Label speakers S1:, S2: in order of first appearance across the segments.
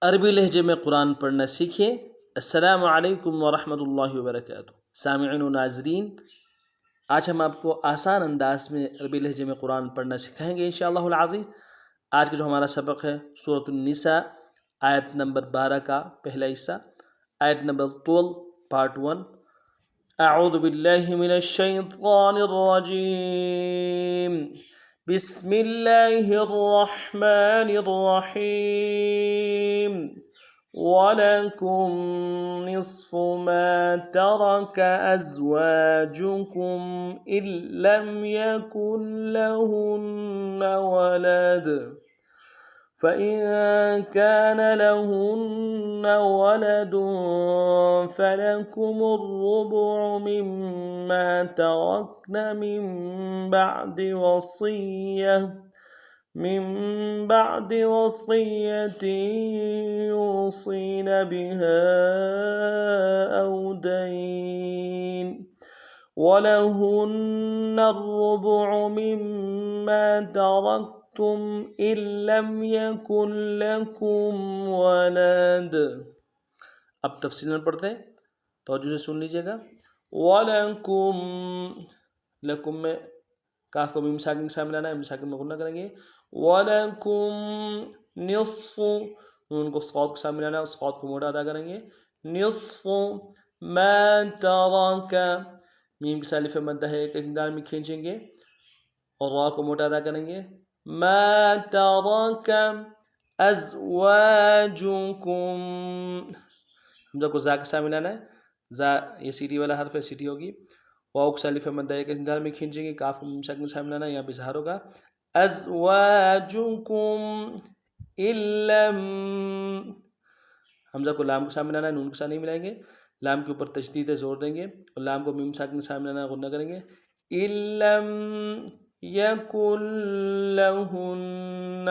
S1: عربی لہجے میں قرآن پڑھنا سیکھیں۔ السلام علیکم ورحمۃ اللہ وبرکاتہ۔ سامعین و ناظرین، آج ہم آپ کو آسان انداز میں عربی لہجے میں قرآن پڑھنا سکھائیں گے انشاءاللہ العزیز۔ آج کا جو ہمارا سبق ہے سورۃ النساء آیت نمبر 12 کا پہلا حصہ، آیت نمبر 12 پارٹ 1۔ اعوذ باللہ من الشیطان الرجیم، بسم اللہ الرحمن الرحیم۔ وَلَكُمْ نِصْفُ مَا تَرَكَ أَزْوَاجُكُمْ إِن لَّمْ يَكُن لَّهُنَّ وَلَدٌ فَإِن كَانَ لَهُنَّ وَلَدٌ فَلَكُمُ الرُّبُعُ مِمَّا تَرَكْنَ من بعد وصية يوصين بها أو دين، ولهن الربع مما تركتم إن لم يكن لكم ولد۔ اب تفصیل میں پڑھتے ہیں، توجہ سے سن لیجیے گا۔ وَلَكُمْ، لکم میں کاف کو میم ساکن کے سامنے لانا ہے، میم ساکن میں غنہ کریں گے۔ وَلَكُمْ نِصْفُ، نون کو صاد کے سامنے لانا ہے، صاد کو موٹا ادا کریں گے۔ نِصْفُ مَا تَرَكَ، میم کے ساتھ الف مدہ ہے، ایک اقدار میں کھینچیں گے اور را کو موٹا ادا کریں گے۔ مَا تَرَكَ أَزْوَاجُكُمْ، حمزہ کو زا کے سامنے لانا ہے، زا یہ سیٹی والا حرف ہے، سیٹی ہوگی۔ واؤ کے ساتھ الف مدہ ایک اقدار میں کھینچیں گے، کاف کو میم ساکن کے سامنے لانا ہے، یہاں پہ اظہار ہوگا۔ ازواجکم ان لم، حمزہ کو لام کے سامنے لانا ہے، نون کے ساتھ نہیں ملائیں گے، لام کے اوپر تشدید زور دیں گے اور لام کو میم ساکن کے سامنے لانا ہے، غنہ کریں گے۔ ان لم یکن لہن،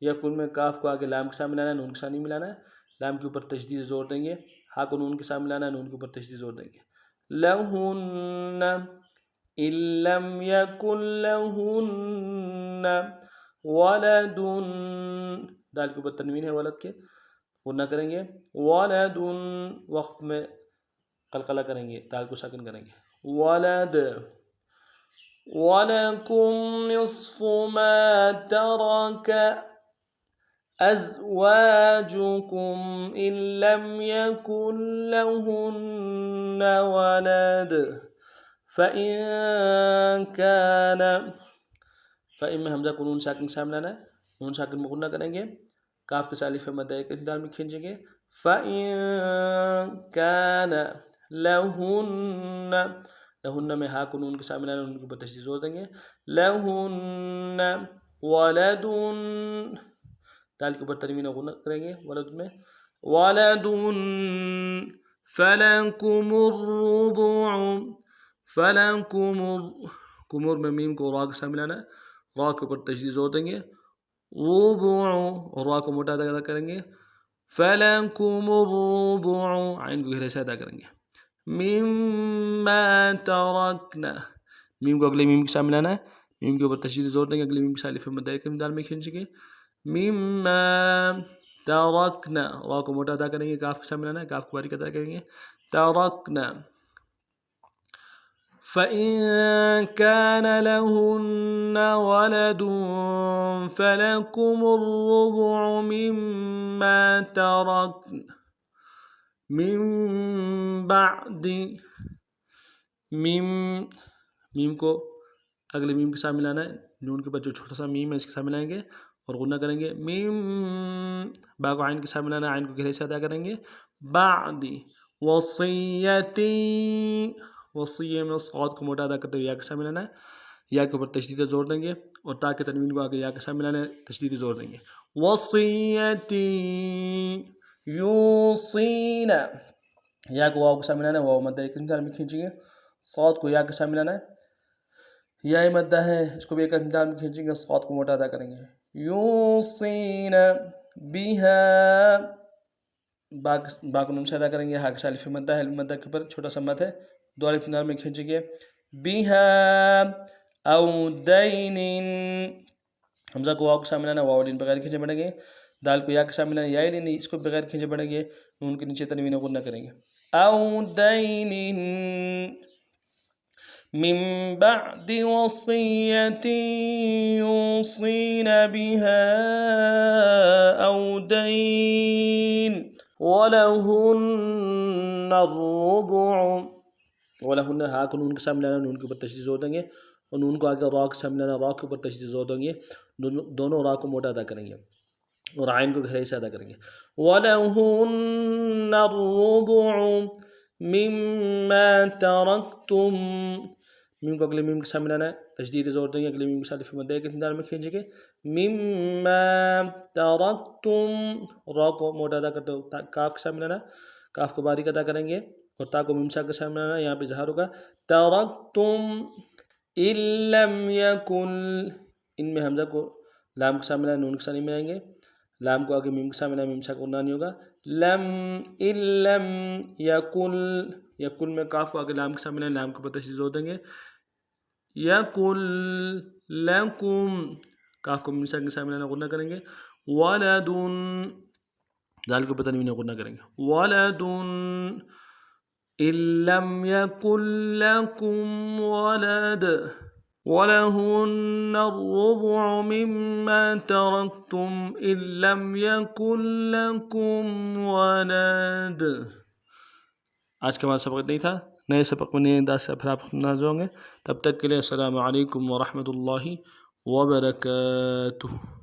S1: یکن میں کاف کو آگے لام کے سامنے لانا ہے، نون کے ساتھ نہیں ملانا ہے، لام کے اوپر تشدید زور دیں گے، ہا کو نون کے سامنے لانا ہے، نون کے اوپر تشدید زور دیں گے۔ لہن ان لم یکن لہن ولد، دال کے اوپر تنوین ہے ولد کے، غنہ کریں گے۔ ولد، وقف میں قلقلہ کریں گے، دال کو ساکن کریں گے۔ ولد۔ وَلَكُمْ نِصْفُ مَا تَرَكَ أَزْوَاجُكُمْ إِن لَّمْ يَكُن لَّهُنَّ وَلَدٌ فَإِن كَانَ، فَإِن میں حمزہ کو نون ساکن کے سامنے لانا ہے، نون ساکن میں غنہ کریں گے، کاف کے ساتھ الف مدہ ایک اقدار میں کھینچیں گے۔ فَإِن كَانَ لَهُنَّ، لہن میں ہا کو نون کے سامنے لانا، نون کے اوپر تشدید زور دیں گے۔ لہن ولد، دال کے اوپر تنوین غنہ کریں گے ولد میں۔ ولد فَلَكُمُ الرُّبُعُ، فَلَكُمُ، کمر میں میم کو را کے سامنے لانا ہے، را کے اوپر تشدید زور دیں گے۔ ربع، اور را کو موٹا ادا کریں گے۔ فَلَكُمُ الرُّبُعُ، عین کو گہرے سے ادا کریں گے۔ مِمَّا تَرَكْنَا، میم کو اگلے میم کے سامنے لانا ہے، میم کے اوپر تشدید زور دیں گے، اگلے میم کے ساتھ الف مدہ ایک اقدار میں کھینچیں گے۔ مِمَّا تَرَكْنَا، را کو موٹا ادا کریں گے، کاف کے سامنے لانا ہے، کاف کو باریک ادا کریں گے۔ تَرَكْنَا فَإِن كَانَ لَهُنَّ وَلَدٌ فَلَكُمُ الرُّبُعُ مِمَّا تَرَكْنَ من بعد، میم کو اگلے میم کے سامنے لانا ہے، نون کے بعد جو چھوٹا سا میم ہے اس کے سامنے لائیں گے اور غنہ کریں گے۔ میم، با کو عین کے سامنے لانا ہے، عین کو گہرے سے ادا کریں گے۔ بعد وصیتی، وصیہ میں صاد کو موٹا ادا کرتے ہوئے یا کے سامنے لانا ہے، یا کے اوپر تشدید زور دیں گے اور تا کے تنوین کو آگے یا کے سامنے لانا ہے، تشدید زور دیں گے۔ وصیتی یوصین، یا کو واو کے سامنے لانا ہے، واو مدہ ایک اقدار میں کھینچیں گے۔ صاد کو یا کے سامنے لانا ہے، یا مدہ ہے، اس کو بھی ایک اقدار میں کھینچیں گے، صاد کو موٹا ادا کریں گے۔ یوصین بہا، با کو نون سے ادا کریں گے، ہا کے ساتھ الف مدہ ہے، مدہ کے اوپر چھوٹا سا مد ہے، دو الف اقدار میں کھینچیں گے۔ بہا او دین، حمزہ کو واو کے سامنے لانا، واو لین بغیر کھینچے پڑیں گے۔ دال کو یا کے سامنے لانا، یا ہی نہیں، اس کو بغیر کھینچے پڑیں گے، نون کے نیچے تنوین غنہ کریں گے. او دین من بعد وصیت یوصین بها او دین ولہن الربع. ولہن ہا کو نون کے سامنے لانا، نون کے اوپر تشدید زور دیں گے، اور نون کو آگے را کے سامنے لانا، را کے اوپر تشدید زور دیں گے، دونوں را کو موٹا ادا کریں گے اور عین کو گہرائی سے ادا کریں گے. وَلَهُنَّ الرُّبُعُ مِمَّا تَرَكْتُمْ. میم کو اگلے میم کے سامنے لانا ہے، تشدید زور دیں گے، اگلے میم کے ساتھ مدے کے اندر میں کھینچیں گے. مِمَّا تَرَكْتُمْ، را کو موٹا ادا کرتے ہو، کاف کے سامنے لانا، کاف کو باریک ادا کریں گے، اور تا کو میم سا کے سامنے لانا، یہاں پہ اظہار ہوگا. تَرَكْتُمْ إِن لَمْ يَكُنْ، ان میں حمزہ کو لام کے سامنے لانا، نون کے سامنے میں آئیں گے، لام کو آگے میم کے سامنے لانا، میم سا کو نہیں ہوگا. لم ان لم یکن، یکن میں کاف کو آگے لام کے سامنے لانا، لام کے اوپر تشدید زور دیں گے. یکن لکم، کاف کو میم سا کے سامنے لانا، غنہ کریں گے. ولدن، دال کے اوپر تنوین غنہ کریں گے. ولدن ان لم یکن لکم ولد وَلَهُنَّ الرُّبُعُ مِمَّا تَرَكْتُمْ إِن لَّمْ يَكُن لَّكُمْ وَلَدٌ. آج کا ہمارا سبق اتنا ہی تھا، نئے سبق میں نئے انداز سے پھر آپ نازل ہوں گے. تب تک کے لیے السلام علیکم ورحمۃ اللہ وبرکاتہ.